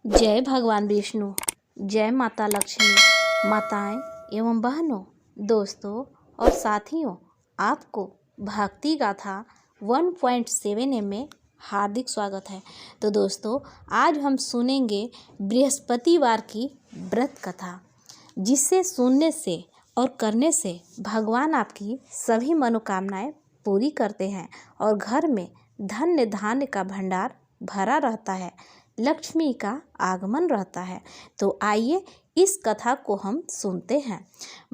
जय भगवान विष्णु। जय माता लक्ष्मी। माताएं एवं बहनों, दोस्तों और साथियों, आपको भक्ति गाथा 1.7 में हार्दिक स्वागत है। तो दोस्तों, आज हम सुनेंगे बृहस्पतिवार की व्रत कथा, जिसे सुनने से और करने से भगवान आपकी सभी मनोकामनाएं पूरी करते हैं और घर में धन्य धान्य का भंडार भरा रहता है, लक्ष्मी का आगमन रहता है। तो आइए इस कथा को हम सुनते हैं।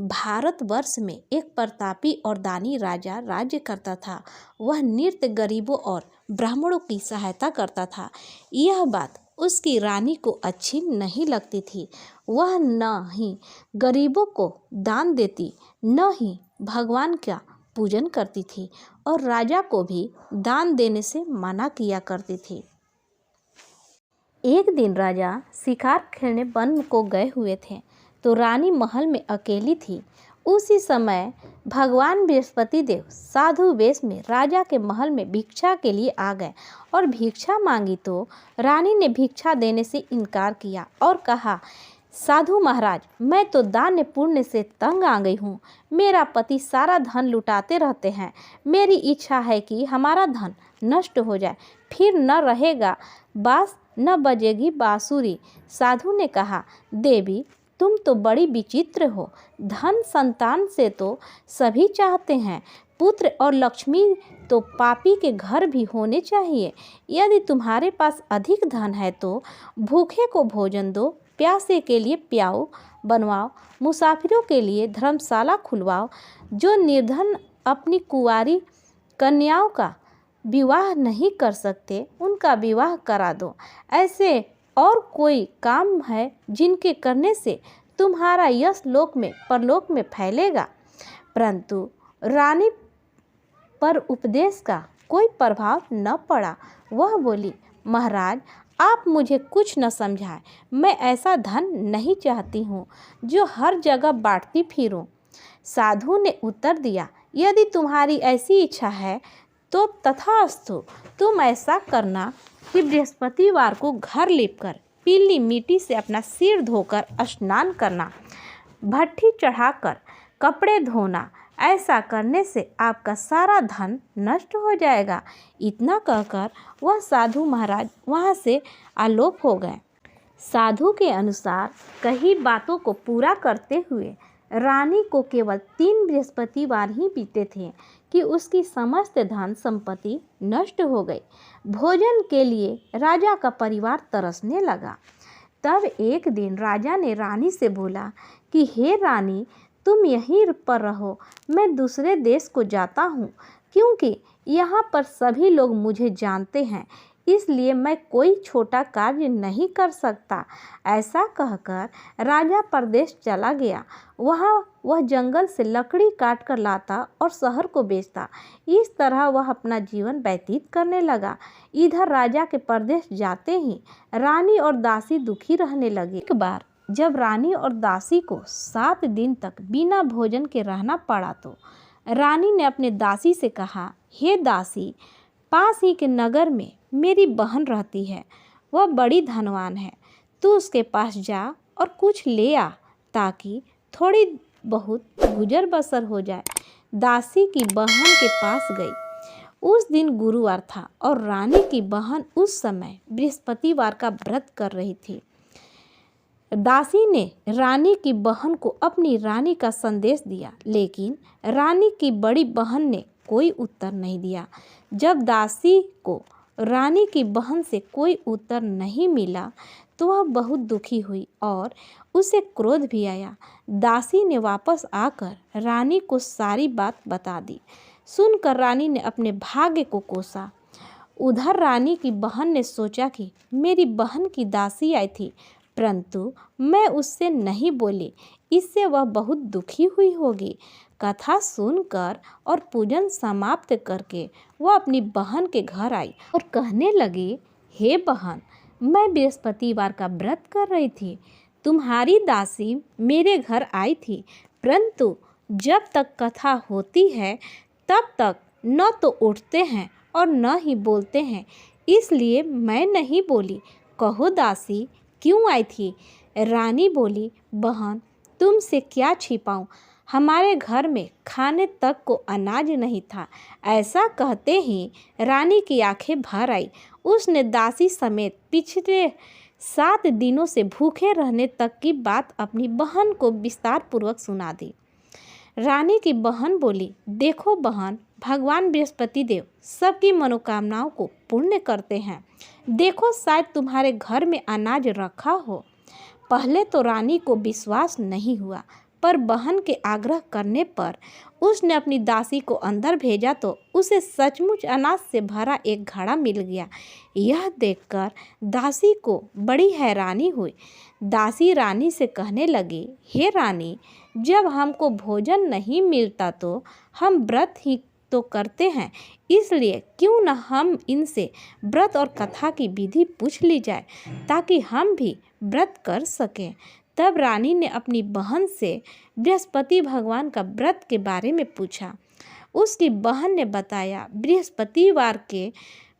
भारतवर्ष में एक प्रतापी और दानी राजा राज्य करता था। वह नित्य गरीबों और ब्राह्मणों की सहायता करता था। यह बात उसकी रानी को अच्छी नहीं लगती थी। वह न ही गरीबों को दान देती, न ही भगवान का पूजन करती थी और राजा को भी दान देने से मना किया करती थी। एक दिन राजा शिकार खेलने वन को गए हुए थे, तो रानी महल में अकेली थी। उसी समय भगवान बृहस्पति देव साधु वेश में राजा के महल में भिक्षा के लिए आ गए और भिक्षा मांगी तो रानी ने भिक्षा देने से इनकार किया और कहा, साधु महाराज, मैं तो दान पुण्य से तंग आ गई हूँ। मेरा पति सारा धन लुटाते रहते हैं। मेरी इच्छा है कि हमारा धन नष्ट हो जाए, फिर न रहेगा बास न बजेगी बांसुरी। साधु ने कहा, देवी, तुम तो बड़ी विचित्र हो। धन संतान से तो सभी चाहते हैं, पुत्र और लक्ष्मी तो पापी के घर भी होने चाहिए। यदि तुम्हारे पास अधिक धन है तो भूखे को भोजन दो, प्यासे के लिए प्याऊ बनवाओ, मुसाफिरों के लिए धर्मशाला खुलवाओ। जो निर्धन अपनी कुंवारी कन्याओं का विवाह नहीं कर सकते, उनका विवाह करा दो। ऐसे और कोई काम है जिनके करने से तुम्हारा यश लोक में परलोक में फैलेगा। परंतु रानी पर उपदेश का कोई प्रभाव न पड़ा। वह बोली, महाराज, आप मुझे कुछ न समझाएं। मैं ऐसा धन नहीं चाहती हूँ जो हर जगह बांटती फिरूं। साधु ने उत्तर दिया, यदि तुम्हारी ऐसी इच्छा है तो तथास्तु। तुम ऐसा करना कि बृहस्पतिवार को घर लीपकर पीली मिट्टी से अपना सिर धोकर स्नान करना, भट्ठी चढ़ाकर कपड़े धोना। ऐसा करने से आपका सारा धन नष्ट हो जाएगा। इतना कहकर वह साधु महाराज वहाँ से आलोप हो गए। साधु के अनुसार कई बातों को पूरा करते हुए रानी को केवल 3 बृहस्पतिवार ही बीते थे कि उसकी समस्त धन संपत्ति नष्ट हो गई। भोजन के लिए राजा का परिवार तरसने लगा। तब एक दिन राजा ने रानी से बोला कि हे रानी, तुम यहीं पर रहो, मैं दूसरे देश को जाता हूँ, क्योंकि यहाँ पर सभी लोग मुझे जानते हैं, इसलिए मैं कोई छोटा कार्य नहीं कर सकता। ऐसा कहकर राजा परदेश चला गया। वहाँ वह जंगल से लकड़ी काट कर लाता और शहर को बेचता। इस तरह वह अपना जीवन व्यतीत करने लगा। इधर राजा के परदेश जाते ही रानी और दासी दुखी रहने लगी। एक बार जब रानी और दासी को 7 दिन तक बिना भोजन के रहना पड़ा तो रानी ने अपने दासी से कहा, हे दासी, पास ही के नगर में मेरी बहन रहती है। वह बड़ी धनवान है। तू उसके पास जा और कुछ ले आ, ताकि थोड़ी बहुत गुजर बसर हो जाए। दासी की बहन के पास गई। उस दिन गुरुवार था और रानी की बहन उस समय बृहस्पतिवार का व्रत कर रही थी। दासी ने रानी की बहन को अपनी रानी का संदेश दिया, लेकिन रानी की बड़ी बहन ने कोई उत्तर नहीं दिया। जब दासी को रानी की बहन से कोई उत्तर नहीं मिला तो वह बहुत दुखी हुई और उसे क्रोध भी आया। दासी ने वापस आकर रानी को सारी बात बता दी। सुनकर रानी ने अपने भाग्य को कोसा। उधर रानी की बहन ने सोचा कि मेरी बहन की दासी आई थी, परंतु मैं उससे नहीं बोली, इससे वह बहुत दुखी हुई होगी। कथा सुनकर और पूजन समाप्त करके वह अपनी बहन के घर आई और कहने लगी, हे बहन, मैं बृहस्पतिवार का व्रत कर रही थी। तुम्हारी दासी मेरे घर आई थी, परंतु जब तक कथा होती है तब तक न तो उठते हैं और न ही बोलते हैं, इसलिए मैं नहीं बोली। कहो दासी, क्यों आई थी? रानी बोली, बहन तुमसे क्या छिपाऊं, हमारे घर में खाने तक को अनाज नहीं था। ऐसा कहते ही रानी की आंखें भर आई। उसने दासी समेत पिछले 7 दिनों से भूखे रहने तक की बात अपनी बहन को विस्तार पूर्वक सुना दी। रानी की बहन बोली, देखो बहन, भगवान बृहस्पति देव सबकी मनोकामनाओं को पूर्ण करते हैं। देखो शायद तुम्हारे घर में अनाज रखा हो। पहले तो रानी को विश्वास नहीं हुआ, पर बहन के आग्रह करने पर उसने अपनी दासी को अंदर भेजा तो उसे सचमुच अनाज से भरा एक घड़ा मिल गया। यह देखकर दासी को बड़ी हैरानी हुई। दासी रानी से कहने लगी, हे रानी, जब हमको भोजन नहीं मिलता तो हम व्रत ही तो करते हैं, इसलिए क्यों न हम इनसे व्रत और कथा की विधि पूछ ली जाए ताकि हम भी व्रत कर सकें। तब रानी ने अपनी बहन से बृहस्पति भगवान का व्रत के बारे में पूछा। उसकी बहन ने बताया, बृहस्पतिवार के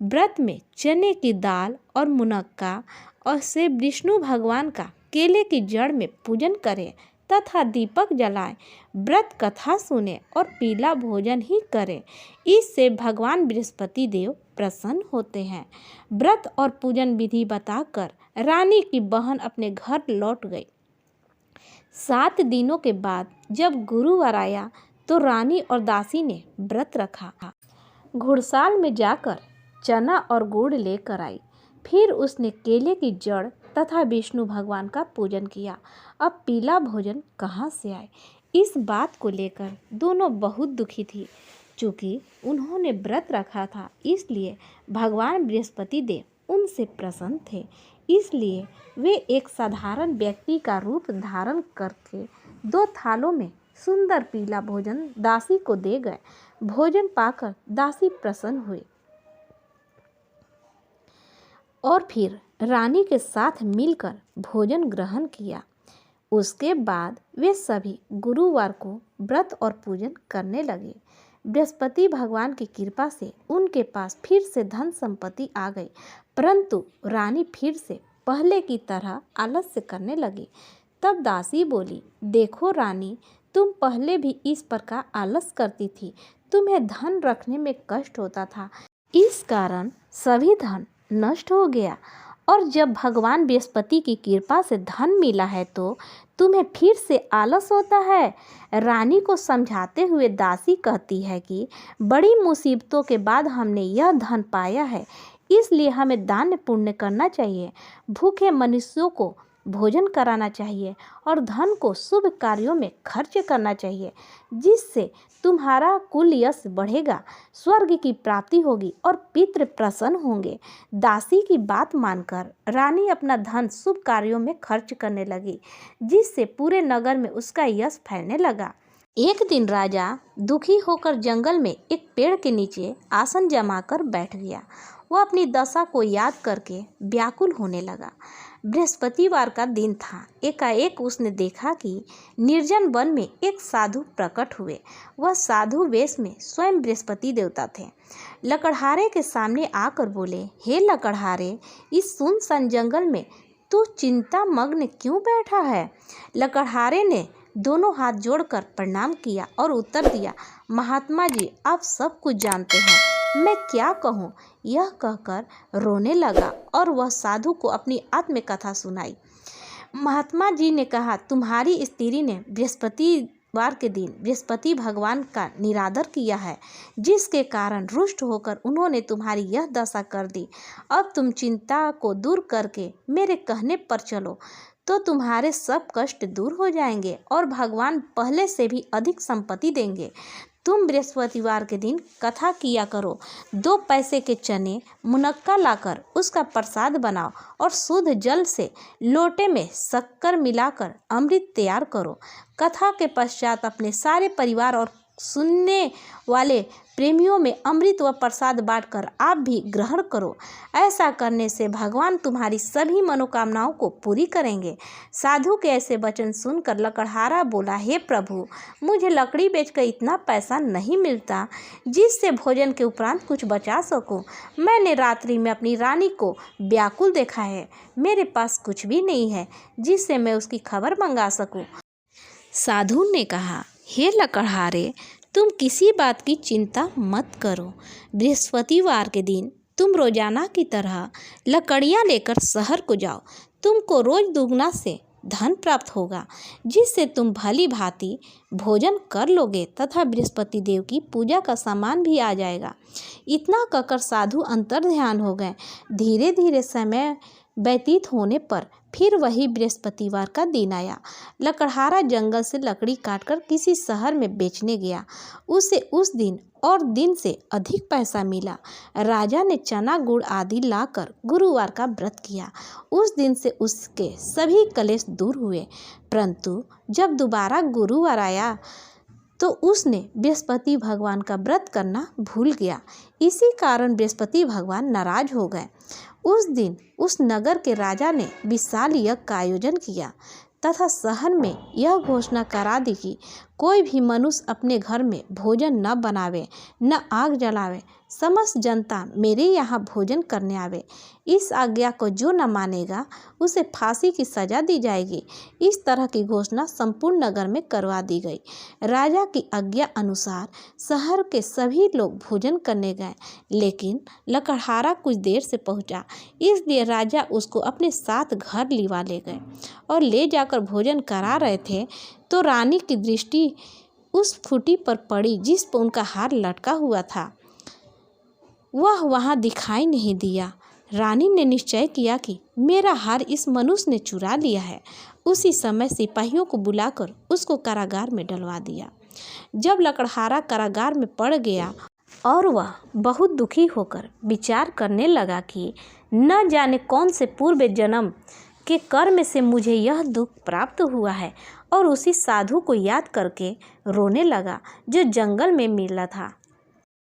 व्रत में चने की दाल और मुनक्का और से विष्णु भगवान का केले की जड़ में पूजन करें तथा दीपक जलाएं, व्रत कथा सुने और पीला भोजन ही करें। इससे भगवान बृहस्पति देव प्रसन्न होते हैं। व्रत और पूजन विधि बताकर रानी की बहन अपने घर लौट गई। 7 दिनों के बाद जब गुरुवार आया तो रानी और दासी ने व्रत रखा। घुड़साल में जाकर चना और गुड़ लेकर आई। फिर उसने केले की जड़ तथा विष्णु भगवान का पूजन किया। अब पीला भोजन कहाँ से आए? इस बात को लेकर दोनों बहुत दुखी थी। चूँकि उन्होंने व्रत रखा था, इसलिए भगवान बृहस्पति देव उनसे प्रसन्न थे। इसलिए वे एक साधारण व्यक्ति का रूप धारण करके 2 थालों में सुंदर पीला भोजन दासी को दे गए। भोजन पाकर दासी प्रसन्न हुई और फिर रानी के साथ मिलकर भोजन ग्रहण किया। उसके बाद वे सभी गुरुवार को व्रत और पूजन करने लगे। बृहस्पति भगवान की कृपा से उनके पास फिर से धन संपत्ति आ गई, परंतु रानी फिर से पहले की तरह आलस्य करने लगी। तब दासी बोली, देखो रानी, तुम पहले भी इस प्रकार आलस करती थी। तुम्हें धन रखने में कष्ट होता था, इस कारण सभी धन नष्ट हो गया, और जब भगवान बृहस्पति की कृपा से धन मिला है तो तुम्हें फिर से आलस होता है। रानी को समझाते हुए दासी कहती है कि बड़ी मुसीबतों के बाद हमने यह धन पाया है, इसलिए हमें दान पुण्य करना चाहिए, भूखे मनुष्यों को भोजन कराना चाहिए और धन को शुभ कार्यों में खर्च करना चाहिए, जिससे तुम्हारा कुल यश बढ़ेगा, स्वर्ग की प्राप्ति होगी और पितृ प्रसन्न होंगे। दासी की बात मानकर रानी अपना धन शुभ कार्यों में खर्च करने लगी, जिससे पूरे नगर में उसका यश फैलने लगा। एक दिन राजा दुखी होकर जंगल में एक पेड़ के नीचे आसन जमाकर बैठ गया। वह अपनी दशा को याद करके व्याकुल होने लगा। बृहस्पतिवार का दिन था। एकाएक उसने देखा कि निर्जन वन में एक साधु प्रकट हुए। वह साधु वेश में स्वयं बृहस्पति देवता थे। लकड़हारे के सामने आकर बोले, हे लकड़हारे, इस सुनसान जंगल में तू चिंता मग्न क्यों बैठा है? लकड़हारे ने दोनों हाथ जोड़कर प्रणाम किया और उत्तर दिया, महात्मा जी, आप सब कुछ जानते हैं, मैं क्या कहूँ? यह कहकर रोने लगा और वह साधु को अपनी आत्मकथा सुनाई। महात्मा जी ने कहा, तुम्हारी स्त्री ने बृहस्पतिवार के दिन बृहस्पति भगवान का निरादर किया है, जिसके कारण रुष्ट होकर उन्होंने तुम्हारी यह दशा कर दी। अब तुम चिंता को दूर करके मेरे कहने पर चलो तो तुम्हारे सब कष्ट दूर हो जाएंगे और भगवान पहले से भी अधिक संपत्ति देंगे। तुम बृहस्पतिवार के दिन कथा किया करो। 2 पैसे के चने मुनक्का लाकर उसका प्रसाद बनाओ और शुद्ध जल से लोटे में शक्कर मिलाकर अमृत तैयार करो। कथा के पश्चात अपने सारे परिवार और सुनने वाले प्रेमियों में अमृत व प्रसाद बांटकर आप भी ग्रहण करो। ऐसा करने से भगवान तुम्हारी सभी मनोकामनाओं को पूरी करेंगे। साधु के ऐसे वचन सुनकर लकड़हारा बोला, हे प्रभु, मुझे लकड़ी बेचकर इतना पैसा नहीं मिलता जिससे भोजन के उपरांत कुछ बचा सकूं। मैंने रात्रि में अपनी रानी को व्याकुल देखा है। मेरे पास कुछ भी नहीं है जिससे मैं उसकी खबर मंगा सकूं। साधु ने कहा, हे लकड़हारे, तुम किसी बात की चिंता मत करो। बृहस्पतिवार के दिन तुम रोजाना की तरह लकड़ियाँ लेकर शहर को जाओ। तुमको रोज दुगना से धन प्राप्त होगा जिससे तुम भली भांति भोजन कर लोगे तथा बृहस्पति देव की पूजा का सामान भी आ जाएगा। इतना कहकर साधु अंतर्ध्यान हो गए। धीरे धीरे समय व्यतीत होने पर फिर वही बृहस्पतिवार का दिन आया। लकड़हारा जंगल से लकड़ी काटकर किसी शहर में बेचने गया। उसे उस दिन और दिन से अधिक पैसा मिला। राजा ने चना गुड़ आदि लाकर गुरुवार का व्रत किया। उस दिन से उसके सभी कलेश दूर हुए। परंतु जब दोबारा गुरुवार आया तो उसने बृहस्पति भगवान का व्रत करना भूल गया। इसी कारण बृहस्पति भगवान नाराज हो गए। उस दिन उस नगर के राजा ने विशाल यज्ञ का आयोजन किया तथा शहर में यह घोषणा करा दी कि कोई भी मनुष्य अपने घर में भोजन न बनावे, न आग जलावे। समस्त जनता मेरे यहाँ भोजन करने आवे। इस आज्ञा को जो न मानेगा उसे फांसी की सजा दी जाएगी। इस तरह की घोषणा संपूर्ण नगर में करवा दी गई। राजा की आज्ञा अनुसार शहर के सभी लोग भोजन करने गए, लेकिन लकड़हारा कुछ देर से पहुंचा, इसलिए राजा उसको अपने साथ घर लिवा ले गए और ले जाकर भोजन करा रहे थे तो रानी की दृष्टि उस खूंटी पर पड़ी जिस पर उनका हार लटका हुआ था। वह वहाँ दिखाई नहीं दिया। रानी ने निश्चय किया कि मेरा हार इस मनुष्य ने चुरा लिया है। उसी समय सिपाहियों को बुलाकर उसको कारागार में डलवा दिया। जब लकड़हारा कारागार में पड़ गया और वह बहुत दुखी होकर विचार करने लगा कि न जाने कौन से पूर्व जन्म के कर्म से मुझे यह दुख प्राप्त हुआ है, और उसी साधु को याद करके रोने लगा जो जंगल में मिला था।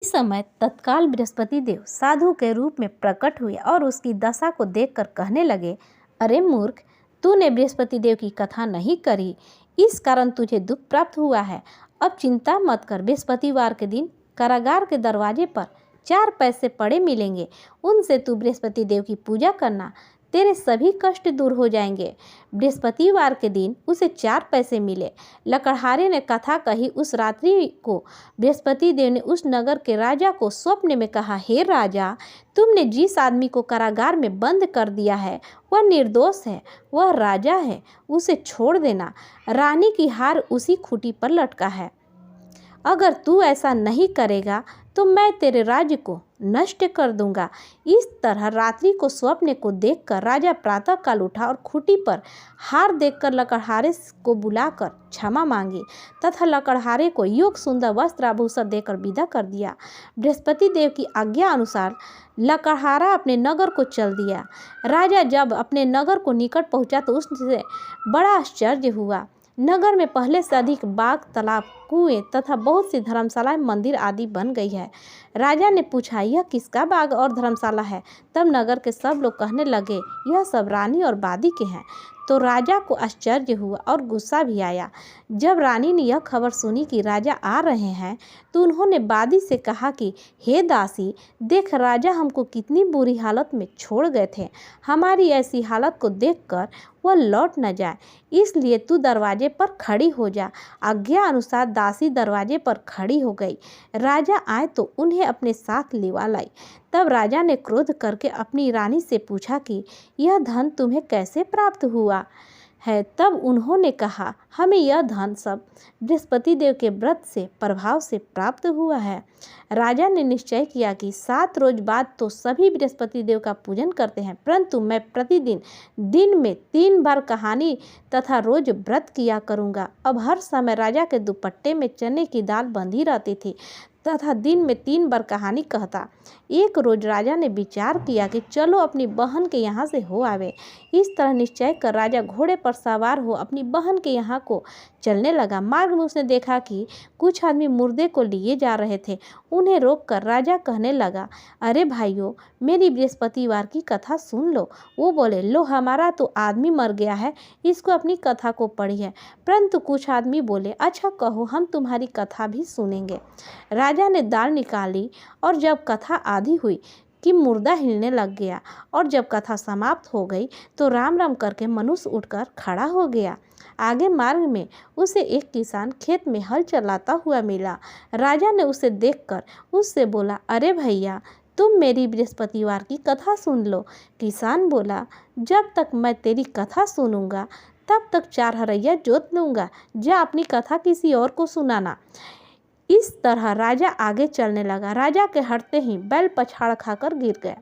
इस समय तत्काल बृहस्पति देव साधु के रूप में प्रकट हुए और उसकी दशा को देखकर कहने लगे, अरे मूर्ख, तूने बृहस्पति देव की कथा नहीं करी, इस कारण तुझे दुख प्राप्त हुआ है। अब चिंता मत कर। बृहस्पतिवार के दिन कारागार के दरवाजे पर 4 पैसे पड़े मिलेंगे। उनसे तू बृहस्पति देव की पूजा करना, तेरे सभी कष्ट दूर हो जाएंगे। बृहस्पतिवार के दिन उसे 4 पैसे मिले। लकड़हारे ने कथा कही। उस रात्रि को बृहस्पति देव ने उस नगर के राजा को स्वप्न में कहा, हे राजा, तुमने जिस आदमी को कारागार में बंद कर दिया है वह निर्दोष है, वह राजा है, उसे छोड़ देना। रानी की हार उसी खूंटी पर लटका है। अगर तू ऐसा नहीं करेगा तो मैं तेरे राज्य को नष्ट कर दूंगा। इस तरह रात्रि को स्वप्न को देखकर राजा प्रातः काल उठा और खूंटी पर हार देखकर लकड़हारे को बुलाकर क्षमा मांगी तथा लकड़हारे को योग सुंदर वस्त्र आभूषण देकर विदा कर दिया। बृहस्पति देव की आज्ञा अनुसार लकड़हारा अपने नगर को चल दिया। राजा जब अपने नगर को निकट पहुंचा तो उससे बड़ा आश्चर्य हुआ। नगर में पहले से अधिक बाग, तालाब, कुएं तथा बहुत सी धर्मशालाएं, मंदिर आदि बन गई है। राजा ने पूछा, यह किसका बाग और धर्मशाला है? तब नगर के सब लोग कहने लगे, यह सब रानी और बादी के हैं। तो राजा को आश्चर्य हुआ और गुस्सा भी आया। जब रानी ने यह खबर सुनी कि राजा आ रहे हैं तो उन्होंने बादी से कहा कि हे दासी, देख राजा हमको कितनी बुरी हालत में छोड़ गए थे। हमारी ऐसी हालत को देखकर वह लौट न जाए, इसलिए तू दरवाजे पर खड़ी हो जा। आज्ञा अनुसार दासी दरवाजे पर खड़ी हो गई। राजा आए तो उन्हें अपने साथ लिवा लाई। तब राजा ने क्रोध करके अपनी रानी से पूछा कि यह धन तुम्हें कैसे प्राप्त हुआ है? तब उन्होंने कहा, हमें यह धन सब बृहस्पति देव के व्रत से प्रभाव से प्राप्त हुआ है। राजा ने निश्चय किया कि 7 रोज बाद तो सभी बृहस्पति देव का पूजन करते हैं, परंतु मैं प्रतिदिन दिन में 3 बार कहानी तथा रोज व्रत किया करूँगा। अब हर समय राजा के दुपट्टे में चने की दाल बंधी रहती थी तथा दिन में 3 बार कहानी कहता। एक रोज राजा ने विचार किया कि चलो अपनी बहन के यहाँ से हो आवे। इस तरह निश्चय कर राजा घोड़े पर सवार हो अपनी बहन के यहाँ को चलने लगा। मार्ग में उसने देखा कि कुछ आदमी मुर्दे को लिए जा रहे थे। उन्हें रोककर राजा कहने लगा, अरे भाइयों, मेरी बृहस्पतिवार की कथा सुन लो। वो बोले, लो हमारा तो आदमी मर गया है, इसको अपनी कथा को पढ़िए। परंतु कुछ आदमी बोले, अच्छा कहो, हम तुम्हारी कथा भी सुनेंगे। राजा ने दाल निकाली और जब कथा आधी हुई कि मुर्दा हिलने लग गया और जब कथा समाप्त हो गई तो राम राम करके मनुष्य उठकर खड़ा हो गया। आगे मार्ग में उसे एक किसान खेत में हल चलाता हुआ मिला। राजा ने उसे देखकर उससे बोला, अरे भैया, तुम मेरी बृहस्पतिवार की कथा सुन लो। किसान बोला, जब तक मैं तेरी कथा सुनूंगा तब तक 4 हरैया जोत लूँगा। जा अपनी कथा किसी और को सुनाना। इस तरह राजा आगे चलने लगा। राजा के हटते ही बैल पछाड़ खाकर गिर गया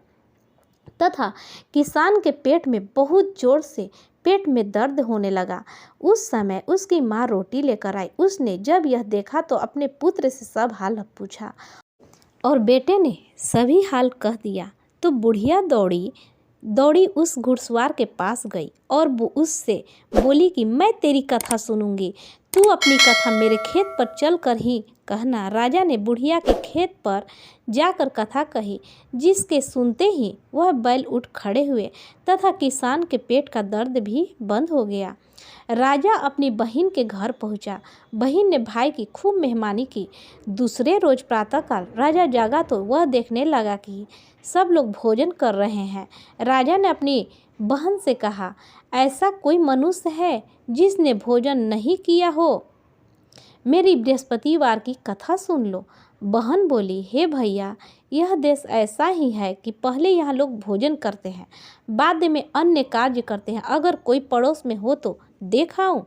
तथा किसान के पेट में बहुत जोर से पेट में दर्द होने लगा। उस समय उसकी माँ रोटी लेकर आई। उसने जब यह देखा तो अपने पुत्र से सब हाल पूछा और बेटे ने सभी हाल कह दिया। तो बुढ़िया दौड़ी उस घुड़सवार के पास गई और वो उससे बोली कि मैं तेरी कथा सुनूंगी, तू अपनी कथा मेरे खेत पर चल कर ही कहना। राजा ने बुढ़िया के खेत पर जाकर कथा कही, जिसके सुनते ही वह बैल उठ खड़े हुए तथा किसान के पेट का दर्द भी बंद हो गया। राजा अपनी बहन के घर पहुंचा। बहन ने भाई की खूब मेहमानी की। दूसरे रोज प्रातःकाल राजा जागा तो वह देखने लगा कि सब लोग भोजन कर रहे हैं। राजा ने अपनी बहन से कहा, ऐसा कोई मनुष्य है जिसने भोजन नहीं किया हो? मेरी बृहस्पतिवार की कथा सुन लो। बहन बोली, हे भैया, यह देश ऐसा ही है कि पहले यहाँ लोग भोजन करते हैं, बाद में अन्य कार्य करते हैं। अगर कोई पड़ोस में हो तो देखाऊं।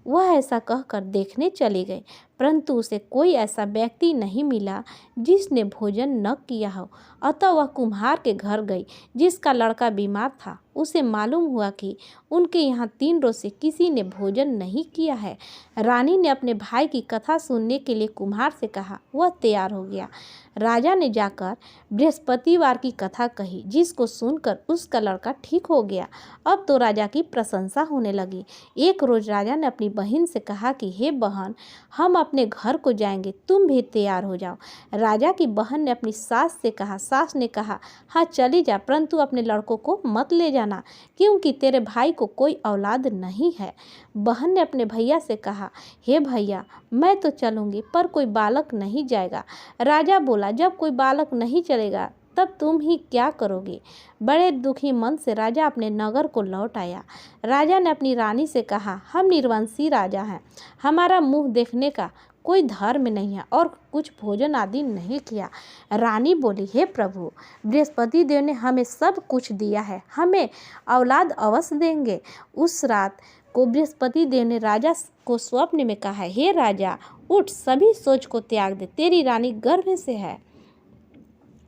वह ऐसा कहकर देखने चली गई, परंतु उसे कोई ऐसा व्यक्ति नहीं मिला जिसने भोजन न किया हो। अतः वह कुम्हार के घर गई, जिसका लड़का बीमार था। उसे मालूम हुआ कि उनके यहाँ 3 रोज से किसी ने भोजन नहीं किया है। रानी ने अपने भाई की कथा सुनने के लिए कुम्हार से कहा। वह तैयार हो गया। राजा ने जाकर बृहस्पतिवार की कथा कही, जिसको सुनकर उसका लड़का ठीक हो गया। अब तो राजा की प्रशंसा होने लगी। एक रोज राजा ने अपनी बहन से कहा कि हे बहन, हम अपने घर को जाएंगे, तुम भी तैयार हो जाओ। राजा की बहन ने अपनी सास से कहा। सास ने कहा, हाँ चली जा, परंतु अपने लड़कों को मत ले जाना, क्योंकि तेरे भाई को कोई औलाद नहीं है। बहन ने अपने भैया से कहा, हे भैया, मैं तो चलूँगी, पर कोई बालक नहीं जाएगा। राजा बोला, जब कोई बालक नहीं चलेगा तब तुम ही क्या करोगे? बड़े दुखी मन से राजा अपने नगर को लौट आया। राजा ने अपनी रानी से कहा, हम निर्वंशी राजा हैं, हमारा मुंह देखने का कोई धर्म नहीं है और कुछ भोजन आदि नहीं किया। रानी बोली, हे प्रभु, बृहस्पति देव ने हमें सब कुछ दिया है, हमें औलाद अवश्य देंगे। उस रात को बृहस्पति देव ने राजा को स्वप्न में कहा, हे राजा, उठ, सभी सोच को त्याग दे, तेरी रानी गर्भ से है।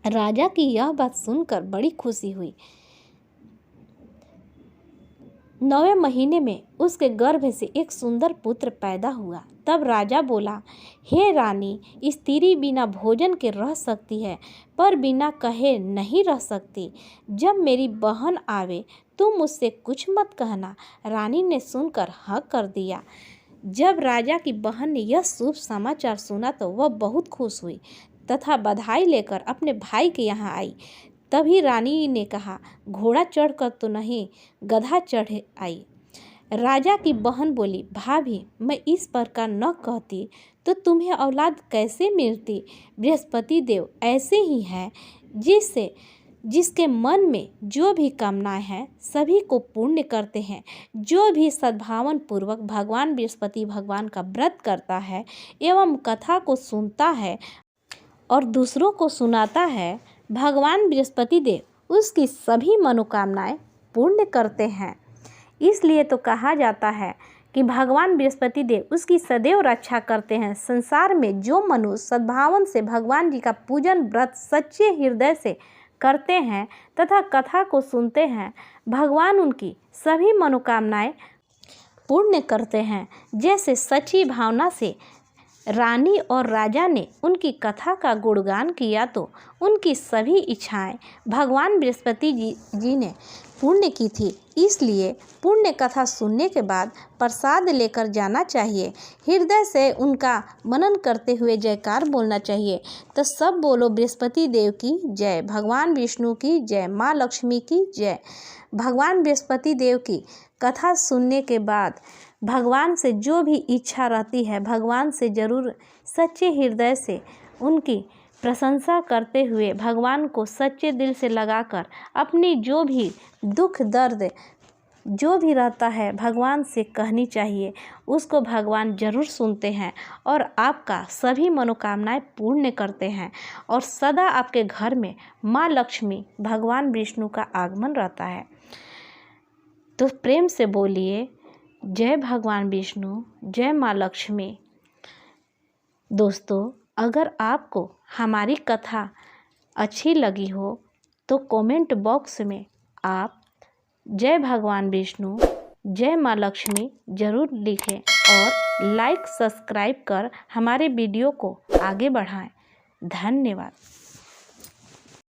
राजा की यह बात सुनकर बड़ी खुशी हुई। 9वें महीने में उसके गर्भ से एक सुंदर पुत्र पैदा हुआ। तब राजा बोला, हे रानी, स्त्री बिना भोजन के रह सकती है, पर बिना कहे नहीं रह सकती। जब मेरी बहन आवे तुम मुझसे कुछ मत कहना। रानी ने सुनकर हाँ कर दिया। जब राजा की बहन ने यह शुभ समाचार सुना तो वह बहुत खुश हुई तथा बधाई लेकर अपने भाई के यहाँ आई। तभी रानी ने कहा, घोड़ा चढ़कर तो नहीं, गधा चढ़ आई। राजा की बहन बोली, भाभी, मैं इस प्रकार न कहती तो तुम्हें औलाद कैसे मिलती? बृहस्पति देव ऐसे ही हैं, जिसके मन में जो भी कामनाएं हैं सभी को पूर्ण करते हैं। जो भी सद्भावन पूर्वक भगवान बृहस्पति भगवान का व्रत करता है एवं कथा को सुनता है और दूसरों को सुनाता है, भगवान बृहस्पति देव उसकी सभी मनोकामनाएं पूर्ण करते हैं। इसलिए तो कहा जाता है कि भगवान बृहस्पति देव उसकी सदैव रक्षा करते हैं। संसार में जो मनुष्य सद्भावन से भगवान जी का पूजन व्रत सच्चे हृदय से करते हैं तथा कथा को सुनते हैं, भगवान उनकी सभी मनोकामनाएं पूर्ण करते हैं। जैसे सच्ची भावना से रानी और राजा ने उनकी कथा का गुणगान किया तो उनकी सभी इच्छाएं भगवान बृहस्पति जी ने पूर्ण की थी। इसलिए पुण्य कथा सुनने के बाद प्रसाद लेकर जाना चाहिए। हृदय से उनका मनन करते हुए जयकार बोलना चाहिए। तो सब बोलो बृहस्पति देव की जय, भगवान विष्णु की जय, माँ लक्ष्मी की जय। भगवान बृहस्पति देव की कथा सुनने के बाद भगवान से जो भी इच्छा रहती है, भगवान से ज़रूर सच्चे हृदय से उनकी प्रशंसा करते हुए भगवान को सच्चे दिल से लगाकर अपनी जो भी दुख दर्द जो भी रहता है भगवान से कहनी चाहिए। उसको भगवान ज़रूर सुनते हैं और आपका सभी मनोकामनाएं पूर्ण करते हैं और सदा आपके घर में माँ लक्ष्मी भगवान विष्णु का आगमन रहता है। तो प्रेम से बोलिए जय भगवान विष्णु, जय माँ लक्ष्मी। दोस्तों, अगर आपको हमारी कथा अच्छी लगी हो तो कमेंट बॉक्स में आप जय भगवान विष्णु, जय माँ लक्ष्मी ज़रूर लिखें और लाइक सब्सक्राइब कर हमारे वीडियो को आगे बढ़ाएं। धन्यवाद।